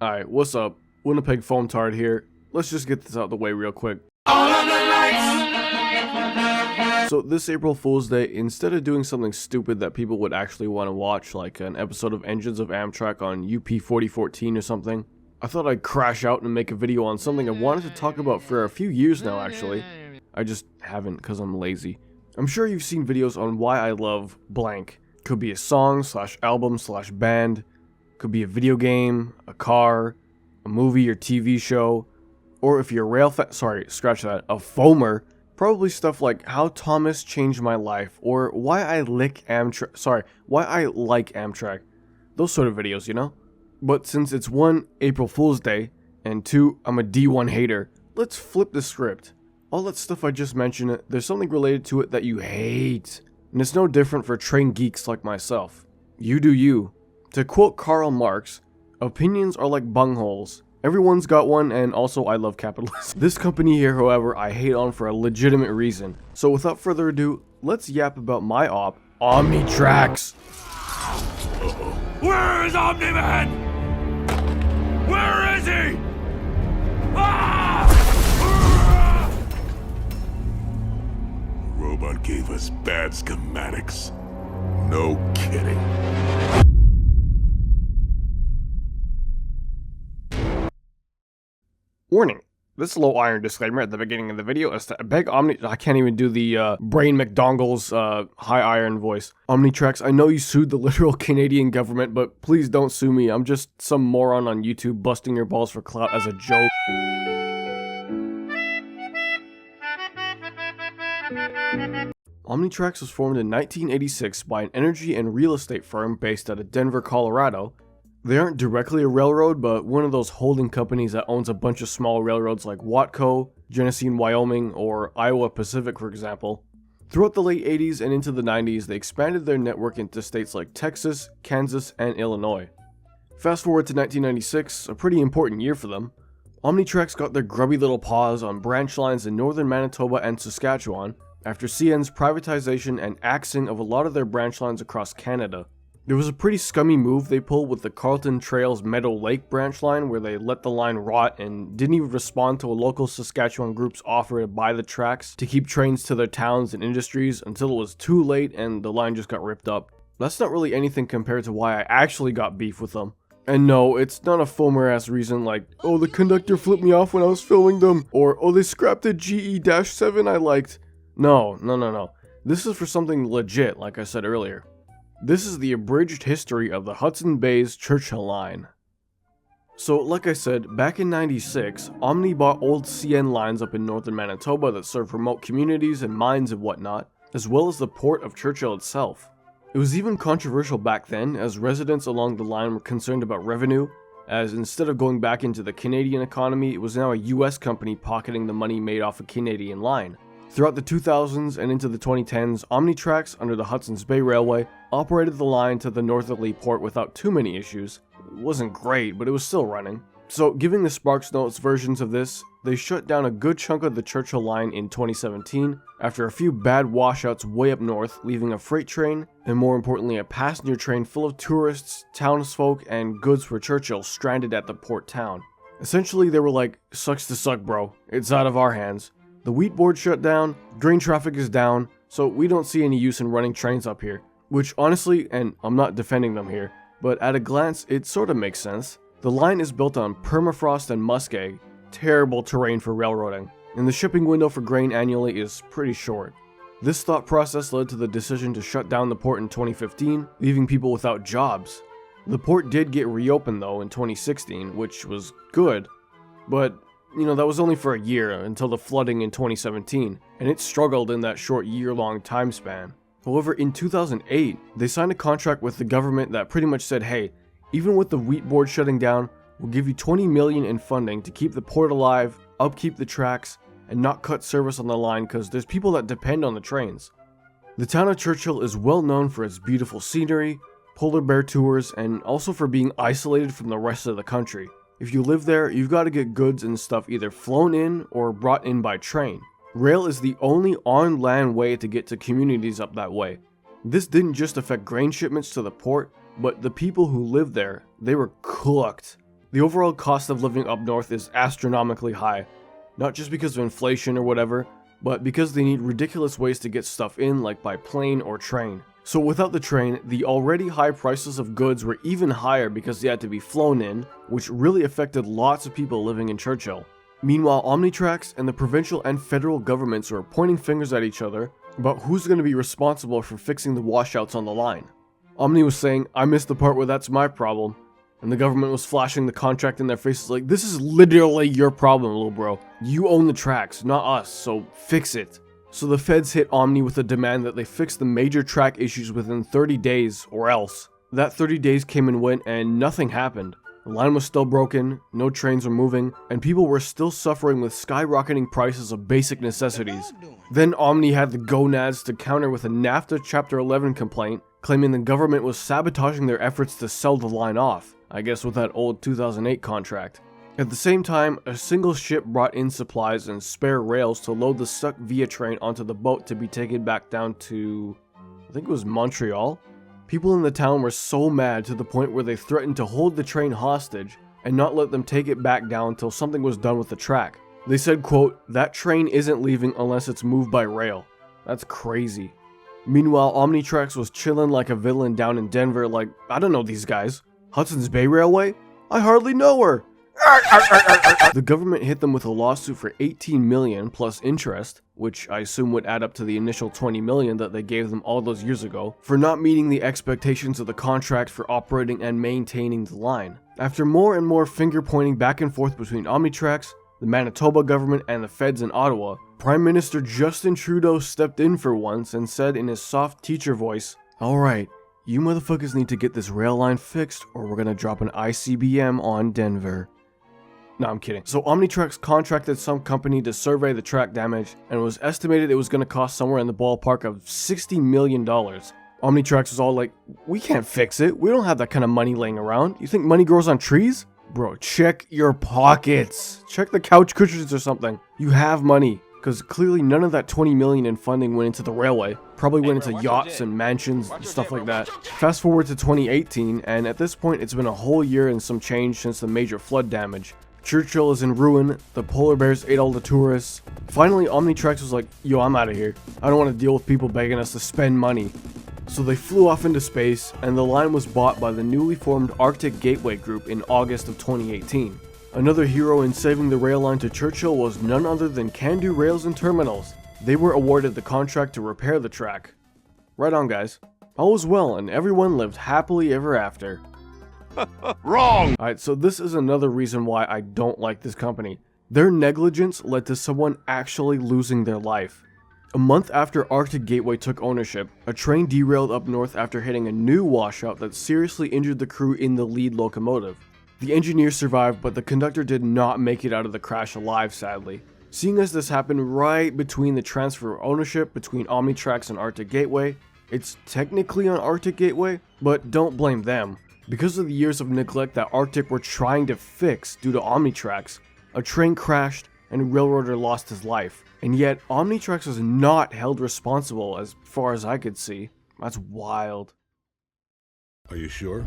Alright, what's up? Winnipeg Foam Tard here. Let's just get this out of the way real quick. So this April Fool's Day, instead of doing something stupid that people would actually want to watch, like an episode of Engines of Amtrak on UP 4014 or something, I thought I'd crash out and make a video on something I wanted to talk about for a few years now actually. I just haven't because I'm lazy. I'm sure you've seen videos on why I love blank. Could be a song / album / band. Could be a video game, a car, a movie or TV show, or if you're a a foamer, probably stuff like how Thomas changed my life, or why I like Amtrak. Those sort of videos, you know? But since it's 1, April Fool's Day, and 2, I'm a D1 hater, let's flip the script. All that stuff I just mentioned, there's something related to it that you hate. And it's no different for trained geeks like myself. You do you. To quote Karl Marx, opinions are like bungholes. Everyone's got one, and also I love capitalism. This company here, however, I hate on for a legitimate reason. So without further ado, let's yap about my op, OmniTRAX. Where is Omni-Man? Where is he? The robot gave us bad schematics. No kidding. Warning. This low iron disclaimer at the beginning of the video is to beg I can't even do the Brain McDongle's high iron voice. OmniTRAX, I know you sued the literal Canadian government, but please don't sue me. I'm just some moron on YouTube busting your balls for clout as a joke. OmniTRAX was formed in 1986 by an energy and real estate firm based out of Denver, Colorado. They aren't directly a railroad, but one of those holding companies that owns a bunch of small railroads like Watco, Genesee, Wyoming, or Iowa Pacific, for example. Throughout the late 80s and into the 90s, they expanded their network into states like Texas, Kansas, and Illinois. Fast forward to 1996, a pretty important year for them. OmniTRAX got their grubby little paws on branch lines in northern Manitoba and Saskatchewan after CN's privatization and axing of a lot of their branch lines across Canada. There was a pretty scummy move they pulled with the Carlton Trails Meadow Lake branch line where they let the line rot and didn't even respond to a local Saskatchewan group's offer to buy the tracks to keep trains to their towns and industries until it was too late and the line just got ripped up. That's not really anything compared to why I actually got beef with them. And no, it's not a foamer ass reason like, oh the conductor flipped me off when I was filming them, or oh they scrapped a GE-7 I liked. No. This is for something legit like I said earlier. This is the abridged history of the Hudson Bay's Churchill line. So, like I said, back in '96, Omni bought old CN lines up in northern Manitoba that served remote communities and mines and whatnot, as well as the port of Churchill itself. It was even controversial back then, as residents along the line were concerned about revenue, as instead of going back into the Canadian economy, it was now a US company pocketing the money made off a Canadian line. Throughout the 2000s and into the 2010s, OmniTRAX, under the Hudson's Bay Railway, operated the line to the northerly port without too many issues. It wasn't great, but it was still running. So, giving the Sparks Notes versions of this, they shut down a good chunk of the Churchill line in 2017, after a few bad washouts way up north, leaving a freight train, and more importantly a passenger train full of tourists, townsfolk, and goods for Churchill stranded at the port town. Essentially, they were like, sucks to suck bro, it's out of our hands. The wheat board shut down, grain traffic is down, so we don't see any use in running trains up here. Which honestly, and I'm not defending them here, but at a glance it sorta makes sense. The line is built on permafrost and muskeg, terrible terrain for railroading, and the shipping window for grain annually is pretty short. This thought process led to the decision to shut down the port in 2015, leaving people without jobs. The port did get reopened though in 2016, which was good, but you know, that was only for a year until the flooding in 2017, and it struggled in that short year-long time span. However, in 2008, they signed a contract with the government that pretty much said, hey, even with the wheat board shutting down, we'll give you $20 million in funding to keep the port alive, upkeep the tracks, and not cut service on the line because there's people that depend on the trains. The town of Churchill is well known for its beautiful scenery, polar bear tours, and also for being isolated from the rest of the country. If you live there, you've got to get goods and stuff either flown in or brought in by train. Rail is the only on-land way to get to communities up that way. This didn't just affect grain shipments to the port, but the people who lived there, they were cooked. The overall cost of living up north is astronomically high, not just because of inflation or whatever, but because they need ridiculous ways to get stuff in, like by plane or train. So without the train, the already high prices of goods were even higher because they had to be flown in, which really affected lots of people living in Churchill. Meanwhile, OmniTRAX and the provincial and federal governments were pointing fingers at each other about who's going to be responsible for fixing the washouts on the line. Omni was saying, "I missed the part where that's my problem," and the government was flashing the contract in their faces like, "This is literally your problem, little bro. You own the tracks, not us, so fix it." So the feds hit Omni with a demand that they fix the major track issues within 30 days, or else. That 30 days came and went and nothing happened. The line was still broken, no trains were moving, and people were still suffering with skyrocketing prices of basic necessities. Then Omni had the gonads to counter with a NAFTA Chapter 11 complaint, claiming the government was sabotaging their efforts to sell the line off, I guess with that old 2008 contract. At the same time, a single ship brought in supplies and spare rails to load the stuck via train onto the boat to be taken back down to, I think it was Montreal? People in the town were so mad to the point where they threatened to hold the train hostage and not let them take it back down until something was done with the track. They said, quote, "That train isn't leaving unless it's moved by rail." That's crazy. Meanwhile, OmniTRAX was chilling like a villain down in Denver like, "I don't know these guys. Hudson's Bay Railway? I hardly know her." The government hit them with a lawsuit for $18 million plus interest, which I assume would add up to the initial $20 million that they gave them all those years ago, for not meeting the expectations of the contract for operating and maintaining the line. After more and more finger pointing back and forth between OmniTRAX, the Manitoba government, and the feds in Ottawa, Prime Minister Justin Trudeau stepped in for once and said in his soft teacher voice, "Alright, you motherfuckers need to get this rail line fixed or we're gonna drop an ICBM on Denver." No, I'm kidding. So OmniTRAX contracted some company to survey the track damage, and it was estimated it was going to cost somewhere in the ballpark of $60 million. OmniTRAX was all like, "We can't fix it. We don't have that kind of money laying around. You think money grows on trees?" Bro, check your pockets. Check the couch cushions or something. You have money. Because clearly none of that $20 million in funding went into the railway. Probably went into yachts and mansions and stuff like that. Fast forward to 2018, and at this point it's been a whole year and some change since the major flood damage. Churchill is in ruin, the polar bears ate all the tourists. Finally, OmniTRAX was like, "Yo, I'm out of here. I don't want to deal with people begging us to spend money." So they flew off into space, and the line was bought by the newly formed Arctic Gateway Group in August of 2018. Another hero in saving the rail line to Churchill was none other than Can-Do Rails and Terminals. They were awarded the contract to repair the track. Right on, guys. All was well, and everyone lived happily ever after. Wrong! Alright, so this is another reason why I don't like this company. Their negligence led to someone actually losing their life. A month after Arctic Gateway took ownership, a train derailed up north after hitting a new washout that seriously injured the crew in the lead locomotive. The engineer survived, but the conductor did not make it out of the crash alive, sadly. Seeing as this happened right between the transfer of ownership between OmniTRAX and Arctic Gateway, it's technically on Arctic Gateway, but don't blame them. Because of the years of neglect that Arctic were trying to fix due to OmniTRAX, a train crashed and a railroader lost his life. And yet, OmniTRAX was not held responsible as far as I could see. That's wild. Are you sure?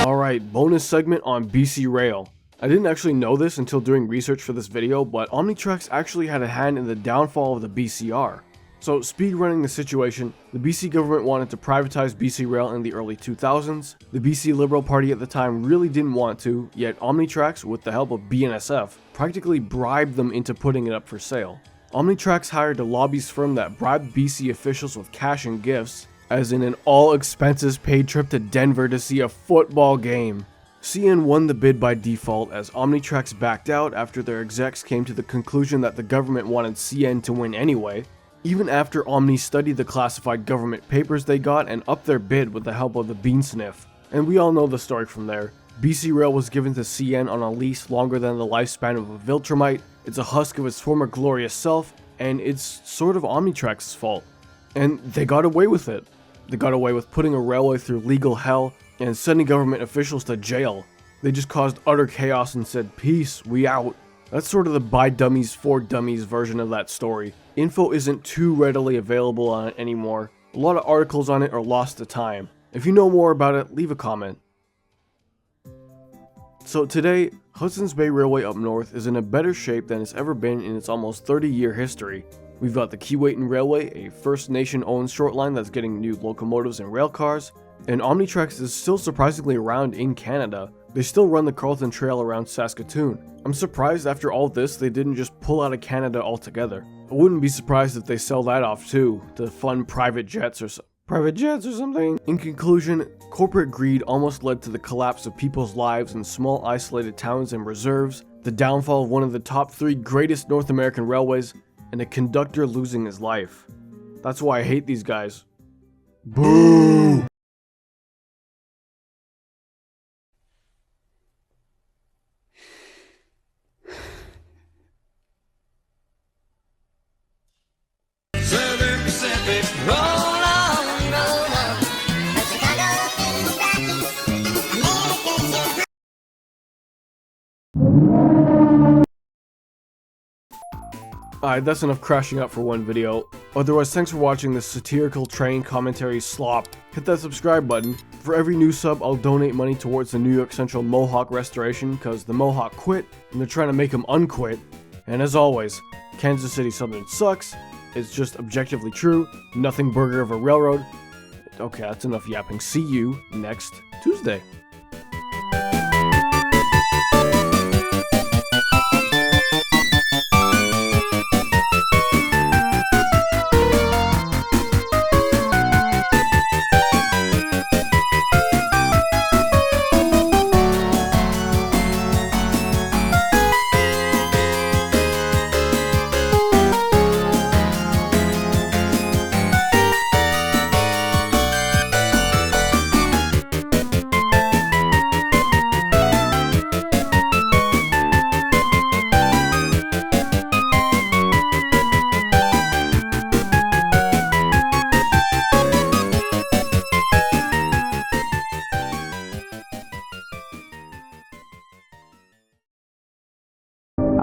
Alright, bonus segment on BC Rail. I didn't actually know this until doing research for this video, but OmniTRAX actually had a hand in the downfall of the BCR. So, speed running the situation, the BC government wanted to privatize BC Rail in the early 2000s. The BC Liberal Party at the time really didn't want to, yet OmniTRAX, with the help of BNSF, practically bribed them into putting it up for sale. OmniTRAX hired a lobbyist firm that bribed BC officials with cash and gifts, as in an all-expenses-paid trip to Denver to see a football game. CN won the bid by default as OmniTRAX backed out after their execs came to the conclusion that the government wanted CN to win anyway, even after Omni studied the classified government papers they got and upped their bid with the help of the Bean Sniff. And we all know the story from there. BC Rail was given to CN on a lease longer than the lifespan of a Viltrumite, it's a husk of its former glorious self, and it's sort of OmniTRAX's fault. And they got away with it. They got away with putting a railway through legal hell and sending government officials to jail. They just caused utter chaos and said, "Peace, we out." That's sort of the by dummies for dummies version of that story. Info isn't too readily available on it anymore. A lot of articles on it are lost to time. If you know more about it, leave a comment. So today, Hudson's Bay Railway up north is in a better shape than it's ever been in its almost 30-year history. We've got the Keewatin Railway, a First Nation-owned short line that's getting new locomotives and railcars, and OmniTRAX is still surprisingly around in Canada. They still run the Carlton Trail around Saskatoon. I'm surprised after all this they didn't just pull out of Canada altogether. I wouldn't be surprised if they sell that off too, to fund private jets or something. In conclusion, corporate greed almost led to the collapse of people's lives in small isolated towns and reserves, the downfall of one of the top 3 greatest North American railways, and a conductor losing his life. That's why I hate these guys. Boo! Alright, that's enough crashing out for one video. Otherwise, thanks for watching this satirical train commentary slop. Hit that subscribe button. For every new sub, I'll donate money towards the New York Central Mohawk restoration, cause the Mohawk quit, and they're trying to make him unquit. And as always, Kansas City Southern sucks. It's just objectively true. Nothing burger of a railroad. Okay, that's enough yapping. See you next Tuesday.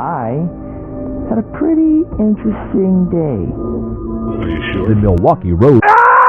I had a pretty interesting day. Are you sure? The Milwaukee Road.